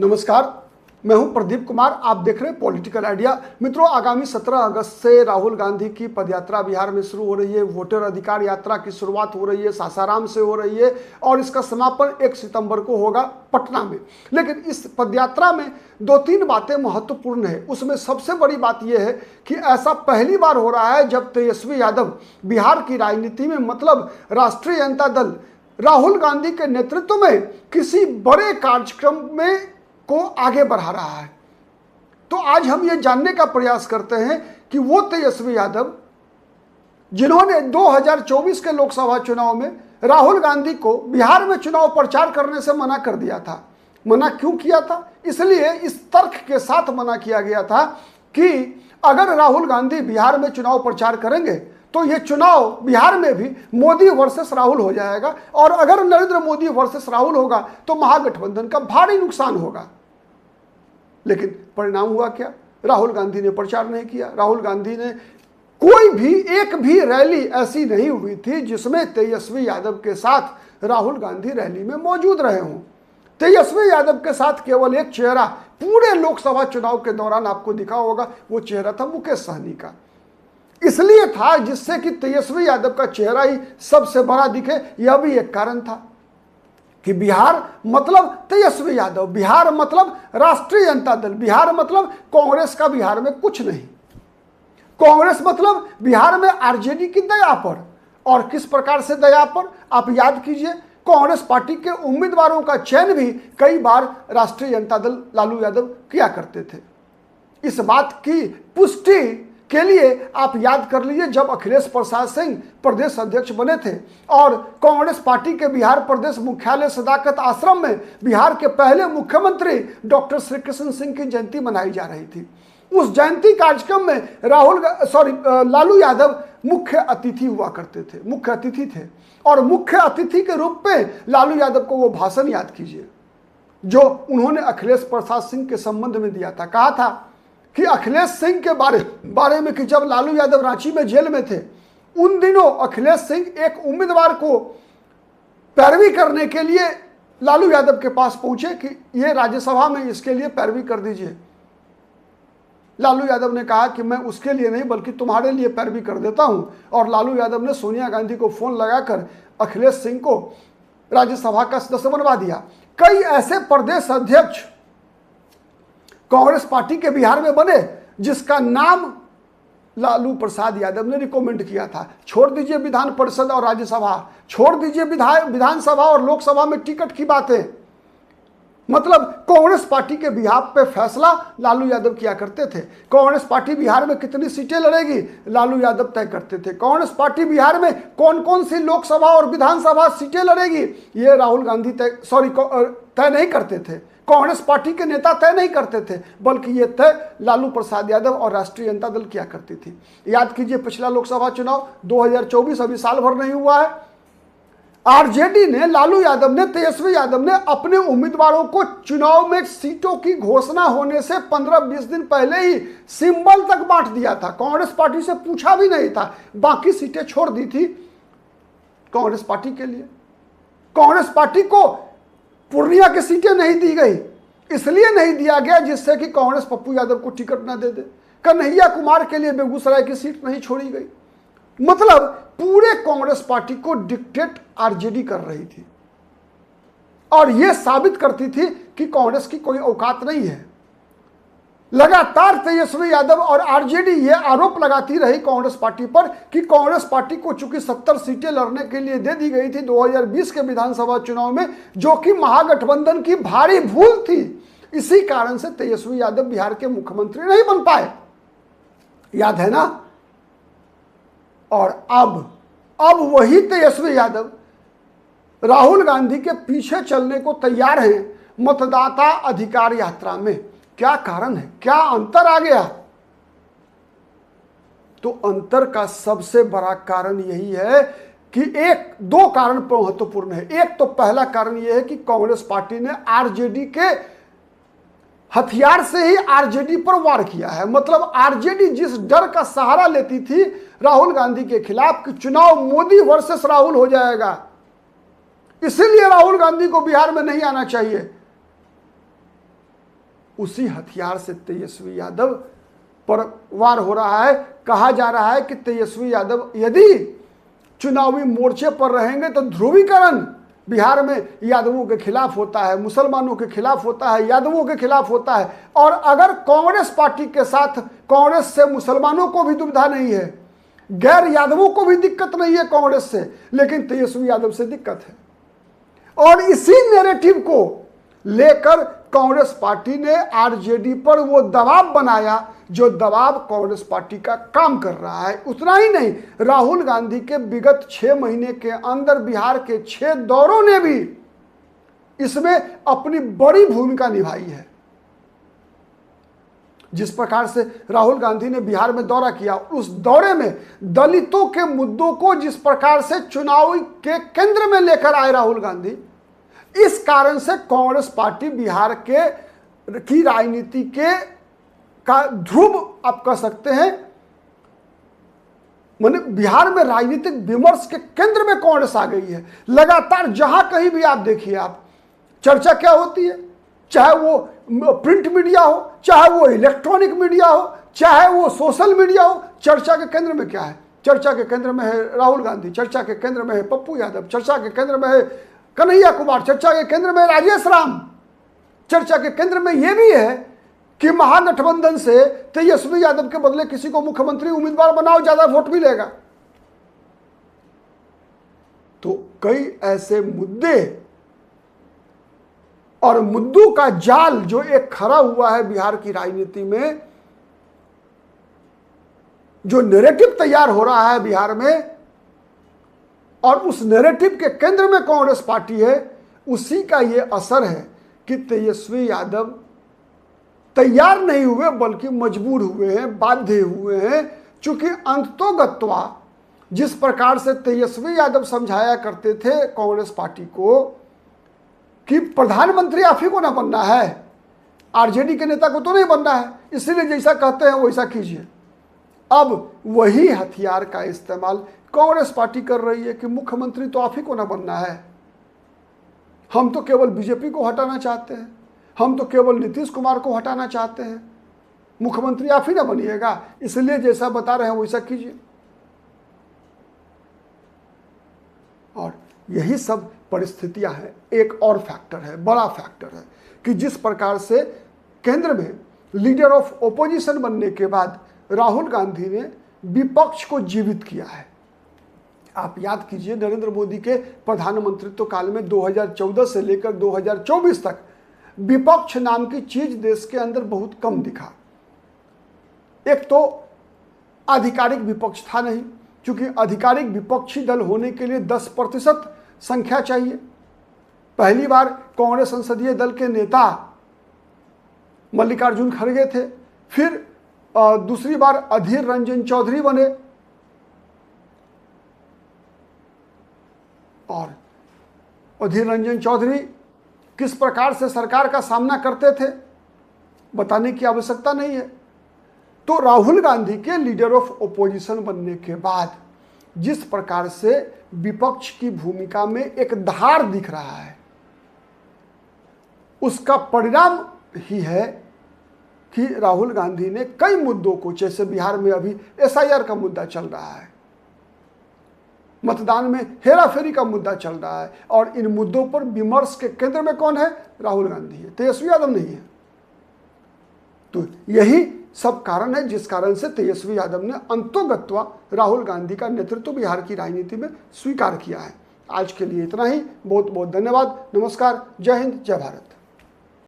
नमस्कार, मैं हूं प्रदीप कुमार। आप देख रहे हैं पॉलिटिकल आइडिया। मित्रों, आगामी 17 अगस्त से राहुल गांधी की पदयात्रा बिहार में शुरू हो रही है। वोटर अधिकार यात्रा की शुरुआत हो रही है, सासाराम से हो रही है और इसका समापन 1 सितंबर को होगा पटना में। लेकिन इस पदयात्रा में 2-3 बातें महत्वपूर्ण है। उसमें सबसे बड़ी बात यह है कि ऐसा पहली बार हो रहा है जब तेजस्वी यादव बिहार की राजनीति में, मतलब राष्ट्रीय जनता दल राहुल गांधी के नेतृत्व में किसी बड़े कार्यक्रम में को आगे बढ़ा रहा है। तो आज हम ये जानने का प्रयास करते हैं कि वो तेजस्वी यादव जिन्होंने 2024 के लोकसभा चुनाव में राहुल गांधी को बिहार में चुनाव प्रचार करने से मना कर दिया था। मना क्यों किया था? इसलिए इस तर्क के साथ मना किया गया था कि अगर राहुल गांधी बिहार में चुनाव प्रचार करेंगे तो ये चुनाव बिहार में भी मोदी वर्सेस राहुल हो जाएगा और अगर नरेंद्र मोदी वर्सेस राहुल होगा तो महागठबंधन का भारी नुकसान होगा। लेकिन परिणाम हुआ क्या? राहुल गांधी ने प्रचार नहीं किया। राहुल गांधी ने कोई भी एक भी रैली ऐसी नहीं हुई थी जिसमें तेजस्वी यादव के साथ राहुल गांधी रैली में मौजूद रहे हों। तेजस्वी यादव के साथ केवल एक चेहरा पूरे लोकसभा चुनाव के दौरान आपको दिखा होगा, वो चेहरा था मुकेश सहनी का। इसलिए था जिससे कि तेजस्वी यादव का चेहरा ही सबसे बड़ा दिखे। यह भी एक कारण था कि बिहार मतलब तेजस्वी यादव, बिहार मतलब राष्ट्रीय जनता दल, बिहार मतलब कांग्रेस का बिहार में कुछ नहीं। कांग्रेस मतलब बिहार में आरजेडी की दया पर। और किस प्रकार से दया पर? आप याद कीजिए, कांग्रेस पार्टी के उम्मीदवारों का चयन भी कई बार राष्ट्रीय जनता दल लालू यादव किया करते थे। इस बात की पुष्टि के लिए आप याद कर लीजिए, जब अखिलेश प्रसाद सिंह प्रदेश अध्यक्ष बने थे और कांग्रेस पार्टी के बिहार प्रदेश मुख्यालय सदाकत आश्रम में बिहार के पहले मुख्यमंत्री डॉक्टर श्री कृष्ण सिंह की जयंती मनाई जा रही थी। उस जयंती कार्यक्रम में लालू यादव मुख्य अतिथि हुआ करते थे, मुख्य अतिथि थे। और मुख्य अतिथि के रूप में लालू यादव को वो भाषण याद कीजिए जो उन्होंने अखिलेश प्रसाद सिंह के संबंध में दिया था। कहा था कि अखिलेश सिंह के बारे में कि जब लालू यादव रांची में जेल में थे, उन दिनों अखिलेश सिंह एक उम्मीदवार को पैरवी करने के लिए लालू यादव के पास पहुंचे कि ये राज्यसभा में इसके लिए पैरवी कर दीजिए। लालू यादव ने कहा कि मैं उसके लिए नहीं बल्कि तुम्हारे लिए पैरवी कर देता हूं। और लालू यादव ने सोनिया गांधी को फोन लगाकर अखिलेश सिंह को राज्यसभा का सदस्य बनवा दिया। कई ऐसे प्रदेश अध्यक्ष कांग्रेस पार्टी के बिहार में बने जिसका नाम लालू प्रसाद यादव ने रिकमेंड किया था। छोड़ दीजिए विधान परिषद और राज्यसभा, छोड़ दीजिए विधानसभा और लोकसभा में टिकट की बातें, मतलब कांग्रेस पार्टी के बिहार पे फैसला लालू यादव किया करते थे। कांग्रेस पार्टी बिहार में कितनी सीटें लड़ेगी लालू यादव तय करते थे। कांग्रेस पार्टी बिहार में कौन कौन सी लोकसभा और विधानसभा सीटें लड़ेगी ये राहुल गांधी तय नहीं करते थे। कांग्रेस पार्टी के नेता तय नहीं करते थे, बल्कि ये तय लालू प्रसाद यादव और राष्ट्रीय जनता दल किया करती थी। याद कीजिए पिछला लोकसभा चुनाव 2024 अभी साल भर नहीं हुआ है। आरजेडी ने, लालू यादव ने, तेजस्वी यादव ने अपने उम्मीदवारों को चुनाव में सीटों की घोषणा होने से 15-20 दिन पहले ही सिंबल तक बांट दिया था। कांग्रेस पार्टी से पूछा भी नहीं था, बाकी सीटें छोड़ दी थी कांग्रेस पार्टी के लिए। कांग्रेस पार्टी को पूर्णिया की सीटें नहीं दी गई, इसलिए नहीं दिया गया जिससे कि कांग्रेस पप्पू यादव को टिकट ना दे दे। कन्हैया कुमार के लिए बेगूसराय की सीट नहीं छोड़ी गई। मतलब पूरे कांग्रेस पार्टी को डिक्टेट आरजेडी कर रही थी और यह साबित करती थी कि कांग्रेस की कोई औकात नहीं है। लगातार तेजस्वी यादव और आरजेडी ये आरोप लगाती रही कांग्रेस पार्टी पर कि कांग्रेस पार्टी को चूंकि 70 सीटें लड़ने के लिए दे दी गई थी 2020 के विधानसभा चुनाव में, जो कि महागठबंधन की भारी भूल थी, इसी कारण से तेजस्वी यादव बिहार के मुख्यमंत्री नहीं बन पाए। याद है ना? और अब वही तेजस्वी यादव राहुल गांधी के पीछे चलने को तैयार हैं मतदाता अधिकार यात्रा में। क्या कारण है? क्या अंतर आ गया? तो अंतर का सबसे बड़ा कारण यही है कि दो कारण महत्वपूर्ण है। एक तो पहला कारण यह है कि कांग्रेस पार्टी ने आरजेडी के हथियार से ही आरजेडी पर वार किया है। मतलब आरजेडी जिस डर का सहारा लेती थी राहुल गांधी के खिलाफ कि चुनाव मोदी वर्सेस राहुल हो जाएगा, इसीलिए राहुल गांधी को बिहार में नहीं आना चाहिए, उसी हथियार से तेजस्वी यादव पर वार हो रहा है। कहा जा रहा है कि तेजस्वी यादव यदि चुनावी मोर्चे पर रहेंगे तो ध्रुवीकरण बिहार में यादवों के खिलाफ होता है, मुसलमानों के खिलाफ होता है, यादवों के खिलाफ होता है। और अगर कांग्रेस पार्टी के साथ कांग्रेस से मुसलमानों को भी दुविधा नहीं है, गैर यादवों को भी दिक्कत नहीं है कांग्रेस से, लेकिन तेजस्वी यादव से दिक्कत है। और इसी नैरेटिव को लेकर कांग्रेस पार्टी ने आरजेडी पर वो दबाव बनाया जो दबाव कांग्रेस पार्टी का काम कर रहा है। उतना ही नहीं, राहुल गांधी के विगत 6 महीने के अंदर बिहार के 6 दौरों ने भी इसमें अपनी बड़ी भूमिका निभाई है। जिस प्रकार से राहुल गांधी ने बिहार में दौरा किया, उस दौरे में दलितों के मुद्दों को जिस प्रकार से चुनाव के केंद्र में लेकर आए राहुल गांधी, इस कारण से कांग्रेस पार्टी बिहार की राजनीति का ध्रुव आप कह सकते हैं, माने बिहार में राजनीतिक विमर्श के केंद्र में कांग्रेस आ गई है। लगातार जहां कहीं भी आप देखिए, आप चर्चा क्या होती है, चाहे वो प्रिंट मीडिया हो, चाहे वो इलेक्ट्रॉनिक मीडिया हो, चाहे वो सोशल मीडिया हो, चर्चा के केंद्र में क्या है? चर्चा के केंद्र में है राहुल गांधी, चर्चा के केंद्र में है पप्पू यादव, चर्चा के केंद्र में है कन्हैया कुमार, चर्चा के केंद्र में राजेश राम, चर्चा के केंद्र में यह भी है कि महागठबंधन से तेजस्वी यादव के बदले किसी को मुख्यमंत्री उम्मीदवार बनाओ, ज्यादा वोट मिलेगा। तो कई ऐसे मुद्दे और मुद्दों का जाल जो एक खड़ा हुआ है बिहार की राजनीति में, जो नैरेटिव तैयार हो रहा है बिहार में, और उस नैरेटिव के केंद्र में कांग्रेस पार्टी है, उसी का यह असर है कि तेजस्वी यादव तैयार नहीं हुए बल्कि मजबूर हुए हैं, बाध्य हुए हैं। चूंकि अंततोगत्वा जिस प्रकार से तेजस्वी यादव समझाया करते थे कांग्रेस पार्टी को कि प्रधानमंत्री आप ही को ना बनना है, आरजेडी के नेता को तो नहीं बनना है, इसलिए जैसा कहते हैं वैसा कीजिए। अब वही हथियार का इस्तेमाल कांग्रेस पार्टी कर रही है कि मुख्यमंत्री तो आप ही को ना बनना है, हम तो केवल बीजेपी को हटाना चाहते हैं, हम तो केवल नीतीश कुमार को हटाना चाहते हैं, मुख्यमंत्री आप ही ना बनिएगा, इसलिए जैसा बता रहे हैं वैसा कीजिए। और यही सब परिस्थितियां हैं। एक और फैक्टर है, बड़ा फैक्टर है कि जिस प्रकार से केंद्र में लीडर ऑफ ओपोजिशन बनने के बाद राहुल गांधी ने विपक्ष को जीवित किया है। आप याद कीजिए, नरेंद्र मोदी के प्रधानमंत्रित्व काल में 2014 से लेकर 2024 तक विपक्ष नाम की चीज देश के अंदर बहुत कम दिखा। एक तो आधिकारिक विपक्ष था नहीं, क्योंकि आधिकारिक विपक्षी दल होने के लिए 10% संख्या चाहिए। पहली बार कांग्रेस संसदीय दल के नेता मल्लिकार्जुन खड़गे थे, फिर दूसरी बार अधीर रंजन चौधरी बने, और अधीर रंजन चौधरी किस प्रकार से सरकार का सामना करते थे बताने की आवश्यकता नहीं है। तो राहुल गांधी के लीडर ऑफ ओपोजिशन बनने के बाद जिस प्रकार से विपक्ष की भूमिका में एक धार दिख रहा है, उसका परिणाम ही है कि राहुल गांधी ने कई मुद्दों को, जैसे बिहार में अभी एसआईआर का मुद्दा चल रहा है, मतदान में हेराफेरी का मुद्दा चल रहा है, और इन मुद्दों पर विमर्श के केंद्र में कौन है? राहुल गांधी है, तेजस्वी यादव नहीं है। तो यही सब कारण है जिस कारण से तेजस्वी यादव ने अंतोगत्वा राहुल गांधी का नेतृत्व बिहार की राजनीति में स्वीकार किया है। आज के लिए इतना ही। बहुत बहुत धन्यवाद। नमस्कार। जय हिंद, जय भारत।